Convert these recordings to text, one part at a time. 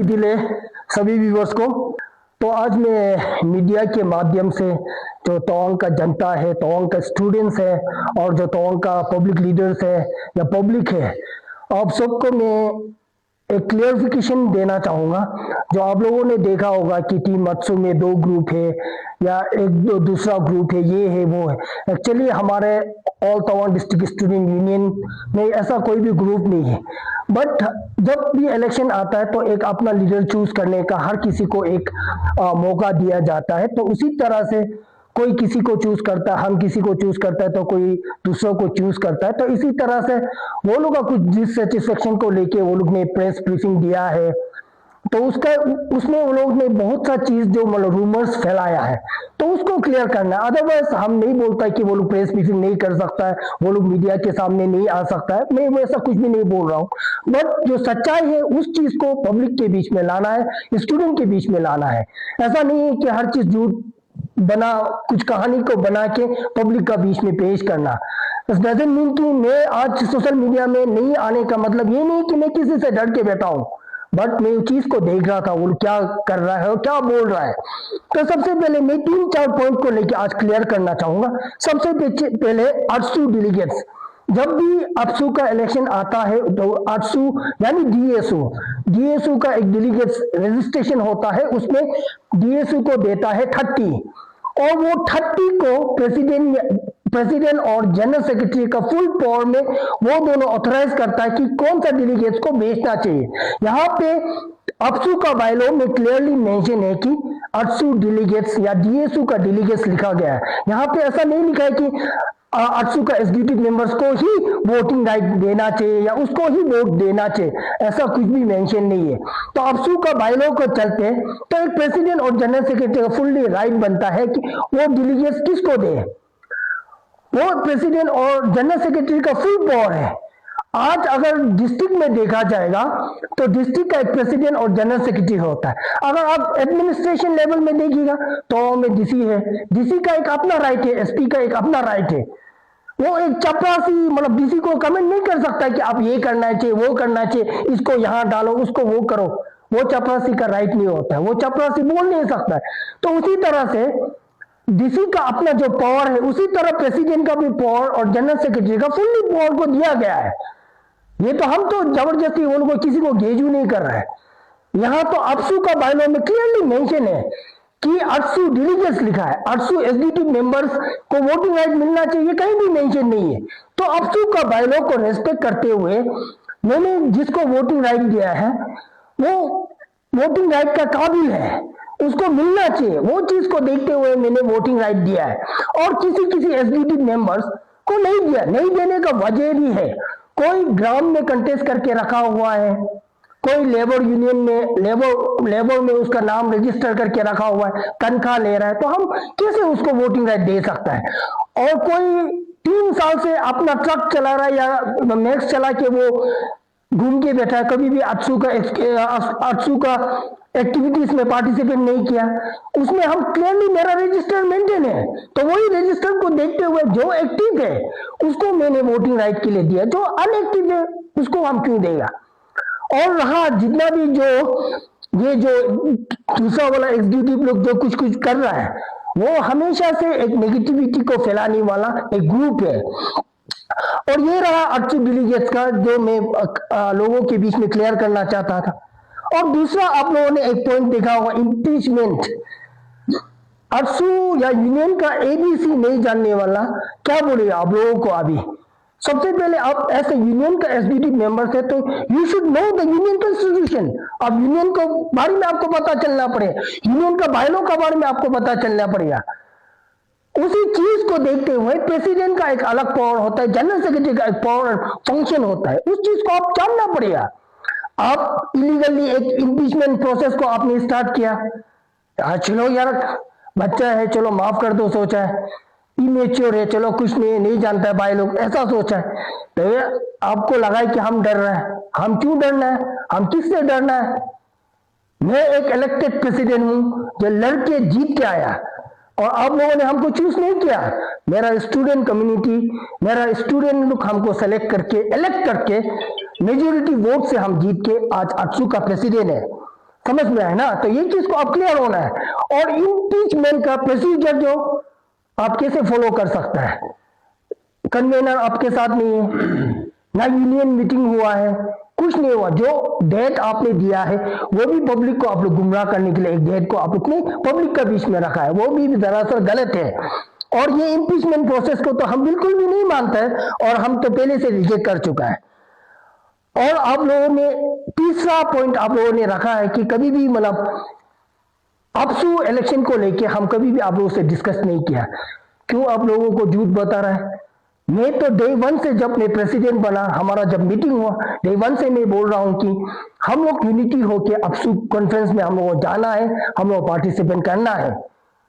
दिले सभी व्यूवर्स को। तो आज मैं मीडिया के माध्यम से जो तवांग का जनता है, तवांग का स्टूडेंट्स है और जो तवांग का पब्लिक लीडर्स है या पब्लिक है, आप सबको मैं एक क्लियरिफिकेशन देना चाहूँगा। जो आप लोगों ने देखा होगा कि टीम मत्सु में 2 ग्रुप है या दूसरा ग्रुप है, ये है वो है। एक्चुअली हमारे all Tawang district student union में ऐसा कोई भी ग्रुप नहीं है। बट जब भी इलेक्शन आता है तो एक अपना लीडर चूज करने का हर किसी को एक मौका दिया जाता है। तो उसी तरह से कोई किसी को चूज करता है, हम किसी को चूज करता है तो कोई दूसरों को चूज करता है। तो इसी तरह से वो लोग का कुछ डिससेटिस्फेक्शन को लेके वो लोग ने प्रेस ब्रीफिंग दिया है। तो उसमें वो लोग ने बहुत सा चीज जो मतलब रूमर्स फैलाया है, तो उसको क्लियर करना है। अदरवाइज हम नहीं बोलता कि वो लोग प्रेस ब्रीफिंग नहीं कर सकता है, वो लोग मीडिया के सामने नहीं आ सकता है, मैं वैसा कुछ भी नहीं बोल रहा हूँ। बट जो सच्चाई है उस चीज को पब्लिक के बीच में लाना है, स्टूडेंट के बीच में लाना है। ऐसा नहीं है कि हर चीज झूठ बना, कुछ कहानी को बना के पब्लिक का बीच में पेश करना। डजंट मीन कि मैं आज सोशल मीडिया में नहीं आने का मतलब ये नहीं कि मैं किसी से डर के बैठा हूं, बट मैं उस चीज को देख रहा था वो क्या कर रहा है और क्या बोल रहा है। तो सबसे पहले मैं 3-4 पॉइंट को लेकर आज क्लियर करना चाहूंगा। सबसे पहले अटसू डेलीगेट्स, जब भी अटसू का इलेक्शन आता है तो अटसू यानी डीएसयू का एक डेलीगेट्स रजिस्ट्रेशन होता है, उसमें डीएसयू को देता है 30 और वो 30 को प्रेसिडेंट और जनरल सेक्रेटरी का फुल पावर में वो दोनों ऑथराइज करता है कि कौन सा डेलीगेट्स को भेजना चाहिए। यहाँ पे अटसू का बायलॉ में क्लियरली मेंशन है कि अटसू डेलीगेट्स या डीएसयू का डेलीगेट्स लिखा गया है। यहाँ पे ऐसा नहीं लिखा है कि अटसू का एग्जीक्यूटिव मेंबर्स को ही वोटिंग राइट देना चाहिए या उसको ही वोट देना चाहिए, ऐसा कुछ भी मेंशन नहीं है। तो अटसू का बायलॉ को चलते तो एक प्रेसिडेंट और जनरल सेक्रेटरी का फुल्ली राइट बनता है कि वो डेलीगेट्स किसको दे। वो प्रेसिडेंट और जनरल सेक्रेटरी का फुल पावर है। आज अगर डिस्ट्रिक्ट में देखा जाएगा तो डिस्ट्रिक्ट का एक प्रेसिडेंट और जनरल सेक्रेटरी होता है। अगर आप एडमिनिस्ट्रेशन लेवल में देखिएगा तो में डीसी है, डीसी का एक अपना राइट है, एसपी का एक अपना राइट है। वो एक चपरासी मतलब डीसी को कमेंट नहीं कर सकता कि आप ये करना चाहिए, वो करना चाहिए, इसको यहां डालो, उसको वो करो। वो चपरासी का राइट नहीं होता है, वो चपरासी बोल नहीं सकता है। तो उसी तरह से डीसी का अपना जो पावर है, उसी तरह प्रेसिडेंट का भी पावर और जनरल सेक्रेटरी का फुल्ली पावर को दिया गया है। ये तो हम तो जबरदस्ती वो लोग किसी को गेजू नहीं कर रहा है। यहां तो अटसू का बायलॉ में क्लियरली मेंशन है कि अटसू डेलीगेट्स लिखा है, अटसू एग्जीक्यूटिव मेंबर्स को वोटिंग राइट मिलना चाहिए, कहीं भी मेंशन नहीं है। तो अटसू का बायलॉ को रेस्पेक्ट करते हुए मैंने जिसको वोटिंग राइट दिया है वो वोटिंग राइट का काबिल है, उसको मिलना चाहिए, वो चीज को देखते हुए मैंने वोटिंग राइट दिया है। और किसी एग्जीक्यूटिव मेंबर्स को नहीं दिया, नहीं देने का वजह भी है। कोई ग्राम में कंटेस्ट करके रखा हुआ है, कोई लेबर यूनियन में लेबर में उसका नाम रजिस्टर करके रखा हुआ है, तनख्वाह ले रहा है, तो हम कैसे उसको वोटिंग राइट दे सकता है। और कोई 3 साल से अपना ट्रक चला रहा है या मैक्स चला के वो घूम के बैठा है, कभी भी अटसू का एक्टिविटीज में पार्टिसिपेट नहीं किया, उसमें हम क्लियरली मेरा रजिस्टर मेंटेन है, तो वही रजिस्टर को देखते हुए जो एक्टिव है उसको मैंने वोटिंग राइट के लिए दिया, जो अनएक्टिव है उसको हम क्यों देगा। और रहा जितना भी ये जो दूसरा वाला एग्जीक्यूटिव लोग जो कुछ कर रहा है, वो हमेशा से एक नेगेटिविटी को फैलाने वाला एक ग्रुप है। और ये रहा अटसू डेलीगेट्स का जो मैं लोगों के बीच में क्लियर करना चाहता था। और दूसरा, आप लोगों ने एक पॉइंट देखा होगा, इम्पीचमेंट। अटसू या यूनियन का एबीसी नहीं जानने वाला क्या बोलेगा आप लोगों को। अभी सबसे पहले आप ऐसे यूनियन का एग्जीक्यूटिव मेंबर है तो you should know the union constitution. अब यूनियन को बारे में आपको पता चलना पड़ेगा, यूनियन का बायलॉ का बारे में आपको पता चलना पड़ेगा। उसी चीज को देखते हुए प्रेसिडेंट का एक अलग पावर होता है, जनरल सेक्रेटरी का एक पावर फंक्शन होता है, उस चीज को आप जानना पड़ेगा। आप इलीगली एक इम्पीचमेंट प्रोसेस को आपने स्टार्ट किया, चलो यार बच्चा है, चलो माफ कर दो, सोचा है, इमेच्योर है, चलो कुछ नहीं जानता है भाई लोग, ऐसा सोचा है। तो आपको लगा है कि हम डर रहे हैं, हम क्यों डरना है, हम किससे डरना है। मैं एक इलेक्टेड प्रेसिडेंट हूं जो लड़के जीत के आया और आप लोगों ने हमको चूज नहीं किया। मेरा स्टूडेंट कम्युनिटी, मेरा स्टूडेंट लोग हमको सेलेक्ट करके इलेक्ट करके मेजोरिटी वोट से हम जीत के आज अटसू का प्रेसिडेंट है। समझ में है ना? तो ये चीज को अब क्लियर होना है। और इम्पीचमेंट का प्रोसीजर जो आप कैसे फॉलो कर सकता है, कन्वेनर आपके साथ नहीं है, ना यूनियन मीटिंग हुआ है, कुछ नहीं हुआ। जो डेट आपने दिया है वो भी पब्लिक को आप लोग गुमराह करने के लिए एक डेट को आप अपने पब्लिक के बीच में रखा है, वो भी दरअसल गलत है। और ये इम्पीचमेंट प्रोसेस को तो हम बिल्कुल भी नहीं मानते हैं और हम तो पहले से रिजेक्ट कर चुका है। और आप लोगों ने तीसरा पॉइंट आप लोगों ने रखा है कि कभी भी मतलब अपसू इलेक्शन को लेके हम कभी भी आप लोगों से डिस्कस नहीं किया। क्यों आप लोगों को झूठ बता रहा है? मैं तो डे वन से जब मैं प्रेसिडेंट बना, हमारा जब मीटिंग हुआ, डे वन से मैं बोल रहा हूं कि हम लोग यूनिटी होके अपसू कॉन्फ्रेंस में हम लोगों को जाना है, हम लोग पार्टिसिपेट करना है।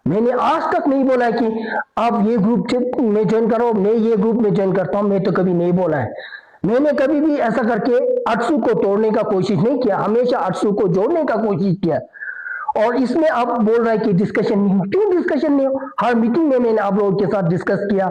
मैंने आज तक नहीं बोला कि आप ये ग्रुप में ज्वाइन करो, मैं ये ग्रुप में ज्वाइन करता हूं, मैं तो कभी नहीं बोला है। मैंने कभी भी ऐसा करके अपसू को तोड़ने का कोशिश नहीं किया, हमेशा अपसू को जोड़ने का कोशिश किया। और इसमें आप बोल रहे हैं कि डिस्कशन नहीं हो, क्यों डिस्कशन नहीं हो? हर मीटिंग में मैंने आप लोगों के साथ डिस्कस किया।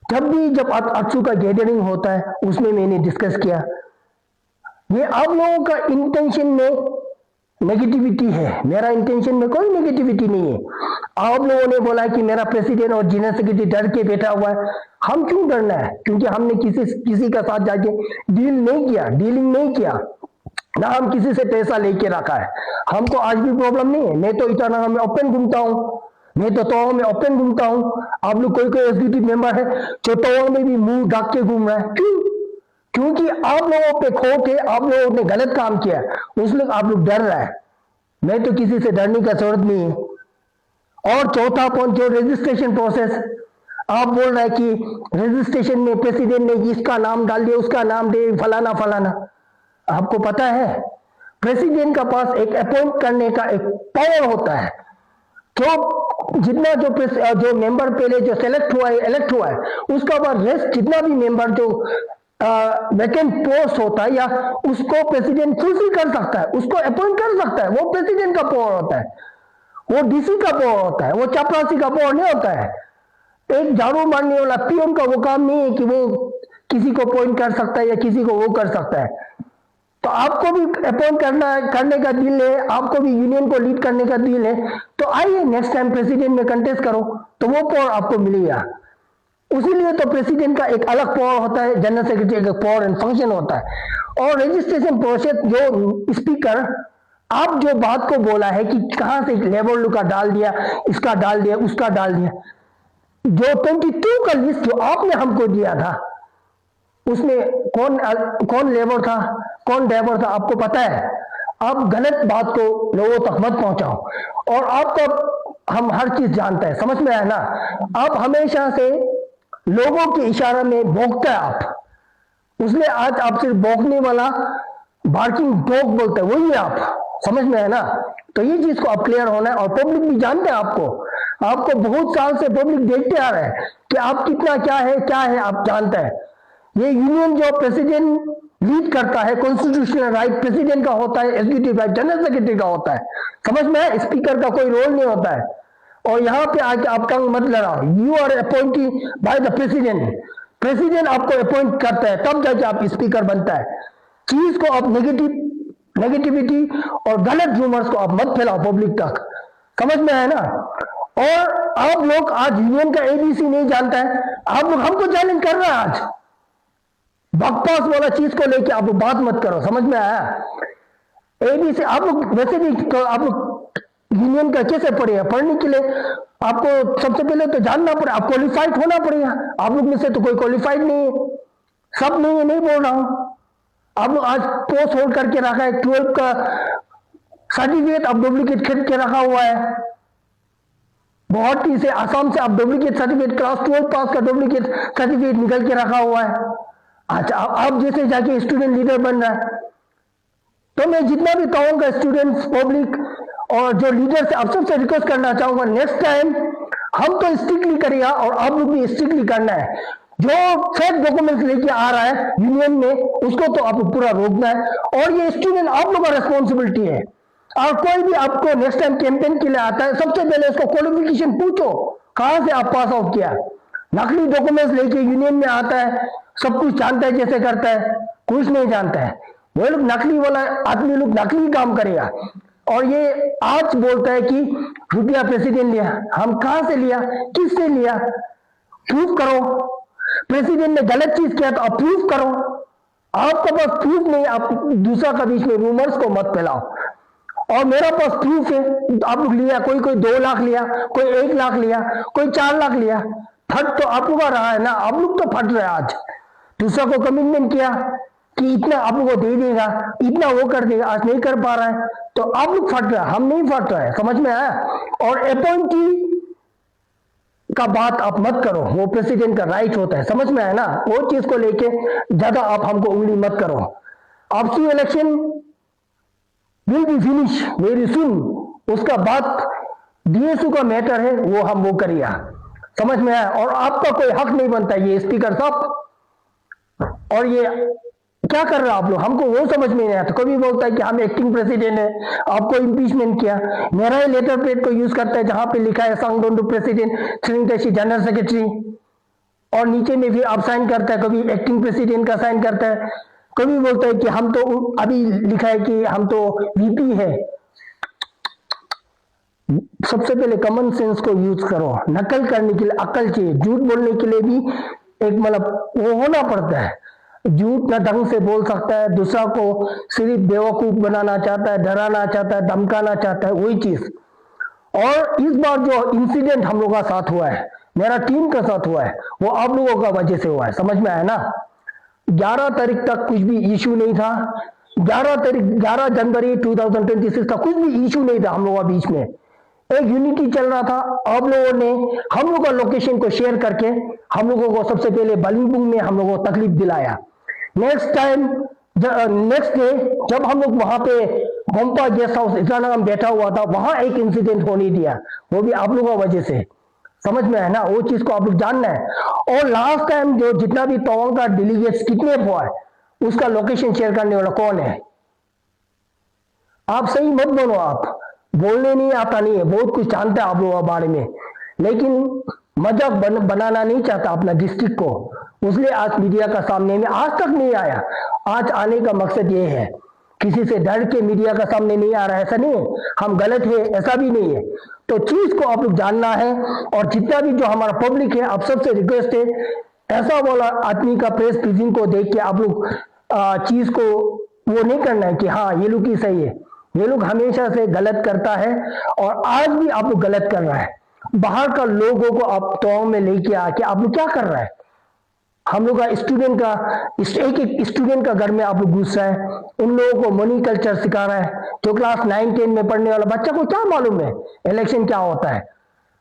जब अपसू का गैदरिंग होता है उसमें मैंने डिस्कस किया। ये आप लोगों का इंटेंशन में नेगेटिविटी है, मेरा इंटेंशन में कोई नेगेटिविटी नहीं है। आप लोगों ने बोला कि मेरा प्रेसिडेंट और जनरल सेक्रेटरी डर के बैठा हुआ है। हम क्यों डरना है? क्योंकि हमने किसी का साथ जाके डीलिंग नहीं किया, ना हम किसी से पैसा लेके रखा है। हमको आज भी प्रॉब्लम नहीं है। मैं तो इटानगर में ओपन घूमता हूँ, मैं तो तवांग में ओपन घूमता हूँ। आप लोग कोई एग्जीक्यूटिव मेंबर है जो तवांग में भी मुंह ढक के घूम रहा है, क्यों? क्योंकि आप लोगों पे खो के आप लोगों ने गलत काम किया, इसलिए आप लोग डर रहा है। मैं तो किसी से डरने का जरूरत नहीं है। और चौथा पॉइंट जो रजिस्ट्रेशन प्रोसेस, आप बोल रहे हैं कि रजिस्ट्रेशन में प्रेसिडेंट ने इसका नाम डाल दिया, उसका नाम दे, फलाना फलाना। आपको पता है प्रेसिडेंट का पास एक अपॉइंट करने का एक पावर होता है। जितना जो मेंबर पहले जो सेलेक्ट हुआ है, इलेक्ट हुआ है, उसका बाद रेस्ट जितना भी मेंबर जो वैकेंट पोस्ट होता है या उसको प्रेसिडेंट फुलफिल कर सकता है, उसको अपॉइंट कर सकता है। वो प्रेसिडेंट का पावर होता है, वो डीसी का पावर होता है, वो चापरासी का पावर नहीं होता है। एक झाड़ू मारने वाला पीएम का वो काम नहीं है कि वो किसी को अपॉइंट कर सकता है या किसी को वो कर सकता है। तो आपको भी अपॉइंट करने का दिल है, आपको भी यूनियन को लीड करने का दिल है, तो आइए नेक्स्ट टाइम प्रेसिडेंट में कंटेस्ट करो, तो वो पावर आपको मिलेगा। उसीलिए तो प्रेसिडेंट का एक अलग पावर होता है, जनरल सेक्रेटरी का पावर एंड फंक्शन होता है। और रजिस्ट्रेशन प्रोसेस जो स्पीकर आप जो बात को बोला है कि कहां से लेबर लू का डाल दिया, इसका डाल दिया, उसका डाल दिया, जो 22 का लिस्ट जो आपने हमको दिया था उसमें कौन लेबर था, कौन ड्राइवर था, आपको पता है। आप गलत बात को लोगों तक मत पहुंचाओ। और आपको हम हर चीज जानते हैं, समझ में आया ना? आप हमेशा से लोगों के इशारे में भौंकता है आप, उसलिए आज आप सिर्फ भौंकने वाला बार्किंग डॉग बोलते हैं, वही है आप, समझ में है ना? तो ये चीज को आप क्लियर होना है। और पब्लिक भी जानते हैं आपको बहुत साल से पब्लिक देखते आ रहे हैं कि आप कितना क्या है आप जानते हैं। ये यूनियन जो प्रेसिडेंट लीड करता है, कॉन्स्टिट्यूशनल राइट प्रेसिडेंट का होता है, एग्जीक्यूटिव राइट जनरल सेक्रेटरी का होता है, समझ में है? स्पीकर का कोई रोल नहीं होता है। और यहां पे आके आप टंग मत लड़ाओ। You are appointed by the president, president आपको अपॉइंट करता है, तब जाके आप स्पीकर बनता है। चीज को आप नेगेटिविटी और गलत रूमर्स को आप मत फैलाओ पब्लिक तक, समझ में है ना? और आप लोग आज यूनियन का एबीसी नहीं जानता है, आप लोग हमको चैलेंज कर रहे हैं आज। बकवास वाला चीज को लेके आप बात मत करो, समझ में आया? एबीसी आप लोग वैसे भी तो आप लोग यूनियन का कैसे पढ़ेगा? पढ़ने के लिए आपको सबसे पहले तो जानना पड़ेगा, आप क्वालिफाइड होना पड़ेगा। आप लोग में से तो कोई क्वालिफाइड नहीं है, सब नहीं है, नहीं बोल रहा हूं। आप लोग आज पोस्ट होल्ड करके रखा है, 12 का सर्टिफिकेट आप डुप्लीकेट खरीद के रखा हुआ है। गुवाहाटी से, आसाम से आप डुप्लीकेट सर्टिफिकेट, क्लास 12 पास का डुप्लीकेट सर्टिफिकेट निकल के रखा हुआ है। अच्छा, आप जैसे जाके स्टूडेंट लीडर बन रहा है, तो मैं जितना भी कहूंगा स्टूडेंट्स, पब्लिक और जो लीडर से आप सबसे रिक्वेस्ट करना चाहूंगा, नेक्स्ट टाइम हम तो स्ट्रिक्टली करेगा और आप लोग भी स्ट्रिक्टली करना है। जो फेक डॉक्यूमेंट्स लेके आ रहा है यूनियन में, उसको तो आपको पूरा रोकना है। और ये स्टूडेंट आप लोग का रिस्पॉन्सिबिलिटी है। और कोई भी आपको नेक्स्ट टाइम कैंपेन के लिए आता है, सबसे पहले उसको क्वालिफिकेशन पूछो, कहां से आप पास आउट किया। नकली डॉक्यूमेंट्स लेके यूनियन में आता है, सब कुछ जानता है, जैसे करता है, कुछ नहीं जानता है। वो लोग नकली वाला आदमी लोग नकली काम करेगा। और ये आज बोलता है कि रुपया प्रेसिडेंट लिया, हम कहां से लिया, किससे लिया, प्रूफ करो। प्रेसिडेंट ने गलत चीज किया तो आप प्रूफ करो। आपके पास प्रूफ नहीं, आप दूसरा का बीच में रूमर्स को मत फैलाओ। और मेरा पास प्रूफ है, आप लोग लिया, कोई 2 लाख लिया, कोई 1 लाख लिया, कोई 4 लाख लिया, फट तो आप लोग का रहा है ना, आप लोग तो फट रहे हैं। आज दूसरा को कमिटमेंट किया कि इतना आप लोगों को दे देगा, इतना वो कर देगा, आज नहीं कर पा रहा है तो आप लोग फट रहे हैं, हम नहीं फट रहे हैं। समझ में आया? और अपॉइंटी का बात आप मत करो, वो प्रेसिडेंट का राइट होता है। समझ में आया ना? वो चीज को लेके ज्यादा आप हमको उंगली मत करो। आपसी election will be finish very soon, उसका बाद डीएसयू का मैटर है, वो हम वो करिए। समझ में आया? और आपका कोई हक नहीं बनता ये स्पीकर साहब। और ये क्या कर रहे हो आप लोग, हमको वो समझ में नहीं आता। कभी बोलता है कि हम एक्टिंग प्रेसिडेंट है, आपको इम्पीचमेंट किया, मेरा ही लेटर प्लेट को यूज करता है जहां पे लिखा है सांगडोंडू प्रेसिडेंट, श्रींगटेशी जनरल सेक्रेटरी, और नीचे में भी आप साइन करता है, कभी एक्टिंग प्रेसिडेंट का साइन करता है, कभी बोलता है कि हम तो अभी लिखा है कि हम तो वीपी है। सबसे पहले कॉमन सेंस को यूज करो। नकल करने के लिए अकल चाहिए, झूठ बोलने के लिए भी एक मतलब वो होना पड़ता है। झूठ ना ढंग से बोल सकता है, दूसरा को सिर्फ बेवकूफ बनाना चाहता है, डराना चाहता है, धमकाना चाहता है, वही चीज। और इस बार जो इंसिडेंट हम लोगों का साथ हुआ है, मेरा टीम का साथ हुआ है, वो आप लोगों का वजह से हुआ है। समझ में आया ना? 11 तारीख तक कुछ भी इशू नहीं था। 11 जनवरी 2026 तक कुछ भी इशू नहीं था हम लोगों के बीच में, एक यूनिटी चल रहा था। आप लोगों ने हम लोगों का लोकेशन को शेयर करके हम लोगों को सबसे पहले बलिंगबुंग में हम लोगों को तकलीफ दिलाया। नेक्स्ट डे जब हम लोग वहां पे गोम्पा गेस्ट हाउस इटानगर बैठा हुआ था, वहां एक इंसिडेंट होने दिया, वो भी आप लोगों की वजह से। समझ में है ना? वो चीज को आप लोग जानना है। और लास्ट टाइम जो जितना भी तवांग का डेलीगेट्स किडनैप हुआ है, उसका लोकेशन शेयर करने वाला कौन है? आप सही मत बोलो, आप बोलने नहीं आता नहीं है, बहुत कुछ जानते हैं आप लोगों के बारे में, लेकिन मजाक बनाना नहीं चाहता अपना डिस्ट्रिक्ट को, इसलिए आज मीडिया का सामने में आज तक नहीं आया। आज आने का मकसद ये है, किसी से डर के मीडिया का सामने नहीं आ रहा है, ऐसा नहीं है, हम गलत है ऐसा भी नहीं है। तो चीज को आप लोग जानना है। और जितना भी जो हमारा पब्लिक है, आप सबसे रिक्वेस्ट है, ऐसा वाला आदमी का प्रेस ब्रीफिंग को देख के आप लोग चीज को वो नहीं करना है कि हाँ ये लोग ही सही है। ये लोग हमेशा से गलत करता है और आज भी आप लोग गलत कर रहा है। बाहर का लोगों को आप तवांग में लेके आके आप लोग क्या कर रहा है? हम लोग का स्टूडेंट का एक स्टूडेंट का घर में आप लोग घुस रहा है, उन लोगों को मनी कल्चर सिखा रहा है। जो क्लास 9-10 में पढ़ने वाला बच्चा को क्या मालूम है इलेक्शन क्या होता है?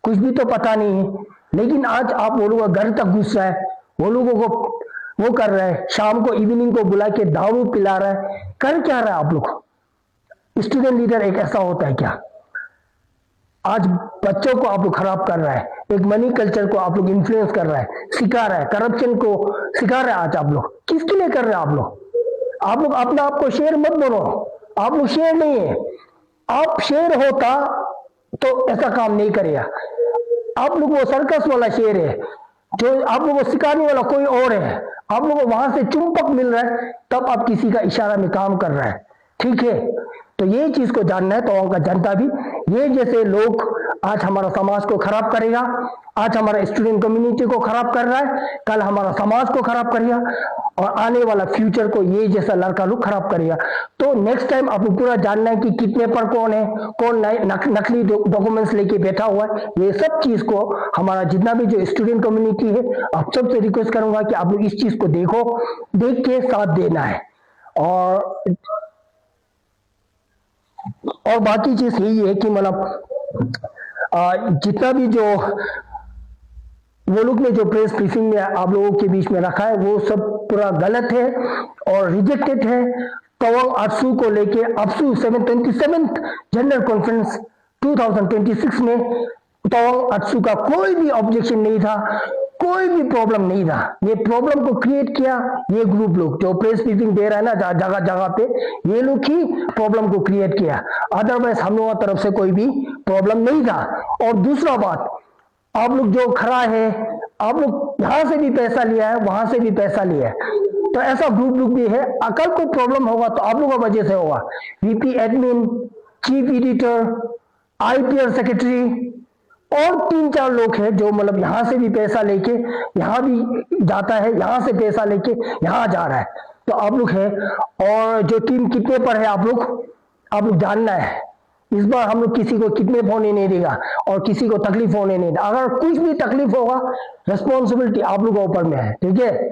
कुछ भी तो पता नहीं है। लेकिन आज आप वो लोग घर तक घुस रहा है, वो लोगों को वो कर रहा है, शाम को इवनिंग को बुला के दारू पिला रहा है। कर क्या रहा है आप लोग? स्टूडेंट लीडर एक ऐसा होता है क्या? आज बच्चों को आप लोग खराब कर रहा है, एक मनी कल्चर को आप लोग इन्फ्लुएंस कर रहा है, सिखा रहा है, करप्शन को सिखा रहा है। आज आप लोग किसके लिए कर रहे हैं? आप लोग अपना आपको शेर मत बोलो, आप लोग शेर नहीं है। आप शेर होता तो ऐसा काम नहीं करेगा। आप लोग वो सर्कस वाला शेर है, जो आप लोगों को सिखाने वाला कोई और है। आप लोगों को वहां से चुंबक मिल रहा है, तब आप किसी का इशारा में काम कर रहा है। ठीक है, तो ये चीज को जानना है। तो का जनता भी ये जैसे लोग आज हमारा समाज को खराब करेगा, आज हमारा स्टूडेंट कम्युनिटी को खराब कर रहा है, कल हमारा समाज को खराब करेगा और आने वाला फ्यूचर को ये जैसा लड़का लोग खराब करेगा। तो नेक्स्ट टाइम आपको पूरा जानना है कि कितने पर कौन है, कौन नकली डॉक्यूमेंट्स लेके बैठा हुआ है। ये सब चीज को हमारा जितना भी जो स्टूडेंट कम्युनिटी है, आप सबसे रिक्वेस्ट करूंगा कि आप लोग इस चीज को देखो, देख के साथ देना है। और बाकी चीज यही है कि मतलब जितना भी जो वो लोग ने जो प्रेस ब्रीफिंग में आप लोगों के बीच में रखा है, वो सब पूरा गलत है और रिजेक्टेड है। तवांग आत्सू को लेके अफसू 27th जनरल कॉन्फ्रेंस 2026 में तवांग आत्सू का कोई भी ऑब्जेक्शन नहीं था, कोई भी प्रॉब्लम नहीं था। ये प्रॉब्लम को क्रिएट किया ये ग्रुप लोग जो प्रेस ब्रीफिंग दे रहा है ना जगह जगह पे, ये लोग ही प्रॉब्लम को क्रिएट किया। अदरवाइज हम लोगों की तरफ से कोई भी प्रॉब्लम नहीं था। और दूसरा बात, आप लोग जो खड़ा है, आप लोग यहां से भी पैसा लिया है, वहां से भी पैसा लिया है। तो ऐसा ग्रुप भी है। अकल को प्रॉब्लम होगा तो आप लोगों की वजह से होगा। VP admin, chief editor, IPL secretary और 3-4 लोग हैं जो मतलब यहां से भी पैसा लेके यहां भी जाता है, यहां से पैसा लेके यहां जा रहा है। तो आप लोग है, और जो टीम कितने पर है आप लोग जानना है। इस बार हम लोग किसी को किडनैप होने नहीं देगा और किसी को तकलीफ होने नहीं देगा। अगर कुछ भी तकलीफ होगा, रिस्पॉन्सिबिलिटी आप लोगों के ऊपर में है, ठीक है,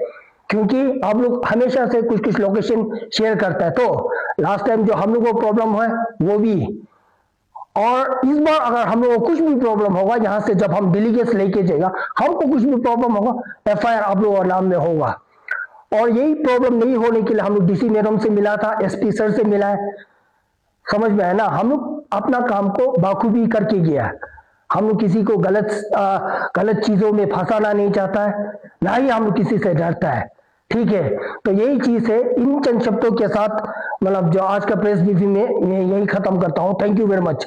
क्योंकि आप लोग हमेशा से कुछ कुछ लोकेशन शेयर करता है। तो लास्ट टाइम जो हम लोग को प्रॉब्लम है वो भी, और इस बार अगर हम लोगों को कुछ भी प्रॉब्लम होगा, यहां से जब हम डेलीगेट्स लेके जाएगा, हमको कुछ भी प्रॉब्लम होगा, एफआईआर आप लोगों के नाम में होगा। और यही प्रॉब्लम नहीं होने के लिए हम लोग डीसी मैडम से मिला था, एसपी सर से मिला है, समझ में है ना। हम लोग अपना काम को बाखूबी करके गया है। हम लोग किसी को गलत चीजों में फंसाना नहीं चाहता है, ना ही हम लोग किसी से डरता है, ठीक है। तो यही चीज है। इन चंद शब्दों के साथ मतलब जो आज का प्रेस ब्रीफिंग में मैं यही खत्म करता हूं। Thank you very much.